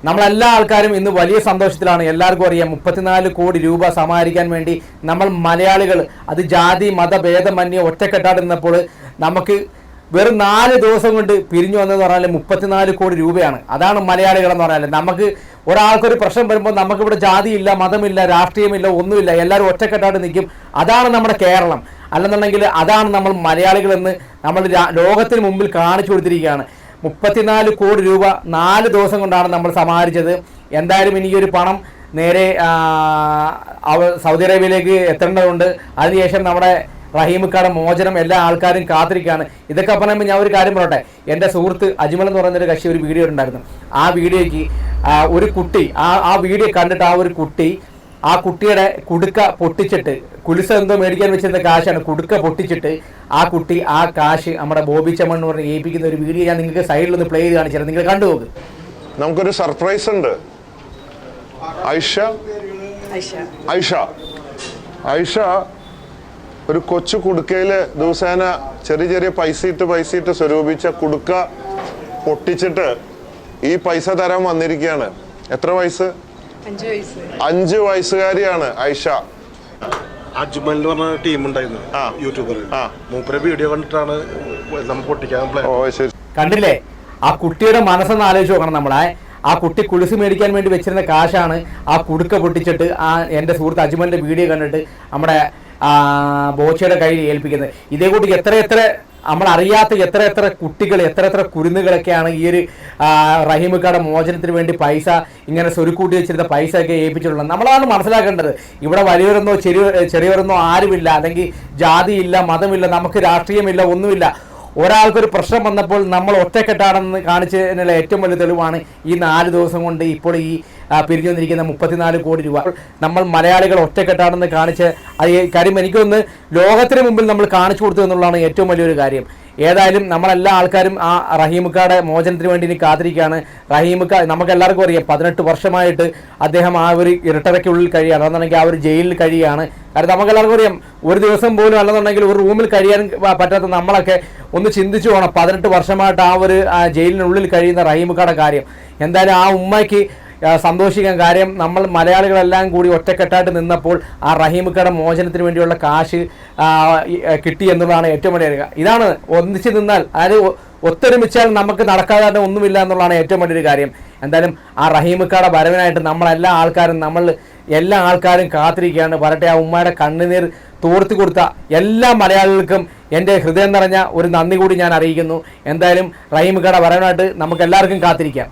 നമ്മളെല്ലാ ആൾക്കാരും ഇന്ന് വലിയ സന്തോഷത്തിലാണ്. എല്ലാവർക്കും അറിയാം 34 കോടി രൂപ സമാഹരിക്കാൻ വേണ്ടി നമ്മൾ മലയാളികൾ അത് ജാതി മതഭേദമന്യേ ഒറ്റക്കെട്ടാടുന്നപ്പോൾ നമുക്ക് വെറും 4 ദിവസം കൊണ്ട് പിരിഞ്ഞു വന്നതെന്ന് പറഞ്ഞാൽ 34 കോടി രൂപയാണ്. അതാണ് മലയാളികളെന്ന് പറഞ്ഞാൽ. നമുക്ക് ഒരാൾക്കൊരു പ്രശ്നം വരുമ്പോൾ നമുക്കിവിടെ ജാതിയില്ല, മതമില്ല, രാഷ്ട്രീയമില്ല, ഒന്നുമില്ല, എല്ലാവരും ഒറ്റക്കെട്ടായിട്ട് നിൽക്കും. അതാണ് നമ്മുടെ കേരളം. അല്ലെന്നുണ്ടെങ്കിൽ അതാണ് നമ്മൾ മലയാളികളെന്ന് നമ്മൾ ലോകത്തിന് മുമ്പിൽ കാണിച്ചു കൊടുത്തിരിക്കുകയാണ്. 34 കോടി രൂപ 4 ദിവസം കൊണ്ടാണ് നമ്മൾ സമാഹരിച്ചത്. എന്തായാലും എനിക്കൊരു പണം നേരെ സൗദി അറേബ്യയിലേക്ക് എത്തേണ്ടതുണ്ട്. അതിനുശേഷം നമ്മുടെ റഹീമിക്കാടെ മോചനം എല്ലാ ആൾക്കാരും കാത്തിരിക്കുകയാണ്. ഇതൊക്കെ പറയുമ്പോൾ ഞാൻ ഒരു കാര്യം പറയട്ടെ. എൻ്റെ സുഹൃത്ത് അജ്മൽ എന്ന് പറയുന്നൊരു കക്ഷി ഒരു വീഡിയോ ഉണ്ടായിരുന്നു. ആ വീഡിയോയ്ക്ക് ഒരു കുട്ടി ആ വീഡിയോ കണ്ടിട്ട് ആ കുട്ടിയുടെ കുടുക്ക പൊട്ടിച്ചിട്ട്, കുലിസ എന്തോ മേടിക്കാൻ വെച്ചിരുന്ന കാശാണ്, കുടുക്ക പൊട്ടിച്ചിട്ട് ആ കുട്ടി ആ കാശ് നമ്മുടെ ബോബി ചെമ്മൺ എന്ന് പറഞ്ഞ് ഏൽപ്പിക്കുന്ന ഒരു വീഡിയോ ഞാൻ നിങ്ങൾക്ക് സൈഡിലൊന്ന് പ്ലേ ചെയ്ത് കാണിച്ചാൽ നിങ്ങൾ കണ്ടുപോകും. നമുക്കൊരു സർപ്രൈസ് ഉണ്ട്. ഐഷ ഒരു കൊച്ചു കുടുക്കയില് ദിവസേന ചെറിയ ചെറിയ പൈസ ഇട്ട് സ്വരൂപിച്ച കുടുക്ക പൊട്ടിച്ചിട്ട് ഈ പൈസ തരാൻ വന്നിരിക്കുകയാണ്. എത്ര വയസ്സ്? 5 വയസ്സുകാരിയാണ് ഐഷ. അജ്മൽ എന്ന് പറഞ്ഞ ടീം ഉണ്ടായിരുന്നു, യൂട്യൂബർ. മൂപ്പരെ വീഡിയോ കണ്ടിട്ടാണ് നമ്മൾ പൊട്ടിക്കാൻ. കണ്ടില്ലേ ആ കുട്ടിയുടെ മനസ്സൊന്ന് ആലോചിച്ച് നോക്കണം. നമ്മളെ ആ കുട്ടി കുളിസ് മേടിക്കാൻ വേണ്ടി വെച്ചിരുന്ന കാശാണ് ആ കുടുക്ക പൊട്ടിച്ചിട്ട് എൻ്റെ സുഹൃത്ത് അജ്മലിന്റെ വീഡിയോ കണ്ടിട്ട് നമ്മുടെ ബോച്ചയുടെ കയ്യിൽ ഏൽപ്പിക്കുന്നത്. ഇതേ കൂട്ടി എത്ര നമ്മളറിയാത്ത എത്ര കുട്ടികൾ എത്ര കുരുന്നുകളൊക്കെയാണ് ഈ ഒരു റഹീമിക്കാടെ മോചനത്തിന് വേണ്ടി പൈസ ഇങ്ങനെ സ്വരുക്കൂട്ടി വെച്ചിരുന്ന പൈസ ഒക്കെ ഏൽപ്പിച്ചിട്ടുള്ളത്. നമ്മളാണ് മനസ്സിലാക്കേണ്ടത്. ഇവിടെ വലിയവരെന്നോ ചെറിയവരെന്നോ ആരുമില്ല, അല്ലെങ്കിൽ ജാതിയില്ല, മതമില്ല, നമുക്ക് രാഷ്ട്രീയമില്ല, ഒന്നുമില്ല. ഒരാൾക്കൊരു പ്രശ്നം വന്നപ്പോൾ നമ്മൾ ഒറ്റക്കെട്ടാണെന്ന് കാണിച്ചതിനുള്ള ഏറ്റവും വലിയ തെളിവാണ് ഈ 4 ദിവസം കൊണ്ട് ഇപ്പോൾ ഈ പിരിഞ്ഞു വന്നിരിക്കുന്ന 34 കോടി രൂപ. നമ്മൾ മലയാളികൾ ഒറ്റക്കെട്ടാണെന്ന് കാണിച്ച് കാര്യം എനിക്കൊന്ന് ലോകത്തിന് മുമ്പിൽ നമ്മൾ കാണിച്ചു കൊടുത്തു എന്നുള്ളതാണ് ഏറ്റവും വലിയൊരു കാര്യം. ഏതായാലും നമ്മളെല്ലാ ആൾക്കാരും ആ റഹീമിക്കാടെ മോചനത്തിന് വേണ്ടി ഇനി കാത്തിരിക്കുകയാണ്. റഹീമിക്ക നമുക്ക് എല്ലാവർക്കും അറിയാം 18 വർഷമായിട്ട് അദ്ദേഹം ആ ഒരു ഇരട്ടറയ്ക്കുള്ളിൽ കഴിയാണ്, അതെന്നുണ്ടെങ്കിൽ ആ ഒരു ജയിലിൽ കഴിയുകയാണ്. കാരണം നമുക്ക് എല്ലാവർക്കും അറിയാം ഒരു ദിവസം പോലും അല്ലെന്നുണ്ടെങ്കിൽ ഒരു റൂമിൽ കഴിയാൻ പറ്റാത്ത നമ്മളൊക്കെ ഒന്ന് ചിന്തിച്ചു പോകണം 18 വർഷമായിട്ട് ആ ഒരു ജയിലിനുള്ളിൽ കഴിയുന്ന റഹീമിക്കാടെ കാര്യം. എന്തായാലും ആ ഉമ്മയ്ക്ക് സന്തോഷിക്കാൻ. കാര്യം നമ്മൾ മലയാളികളെല്ലാം കൂടി ഒറ്റക്കെട്ടായിട്ട് നിന്നപ്പോൾ ആ റഹീമിക്കയുടെ മോചനത്തിന് വേണ്ടിയുള്ള കാശ് കിട്ടി എന്നുള്ളതാണ് ഏറ്റവും വലിയ. ഇതാണ് ഒന്നിച്ച് നിന്നാൽ, അതായത് ഒത്തൊരുമിച്ചാൽ നമുക്ക് നടക്കാതെ ഒന്നുമില്ല എന്നുള്ളതാണ് ഏറ്റവും വലിയൊരു കാര്യം. എന്തായാലും ആ റഹീമിക്കയുടെ വരവിനായിട്ട് നമ്മൾ എല്ലാ ആൾക്കാരും കാത്തിരിക്കുകയാണ്. വരട്ടെ, ആ ഉമ്മയുടെ കണ്ണുനീർ തോർത്തി കൊടുത്ത എല്ലാ മലയാളികൾക്കും എൻ്റെ ഹൃദയം നിറഞ്ഞ ഒരു നന്ദി കൂടി ഞാൻ അറിയിക്കുന്നു. എന്തായാലും റഹീമിക്കയുടെ വരവിനായിട്ട് നമുക്ക് എല്ലാവർക്കും കാത്തിരിക്കാം.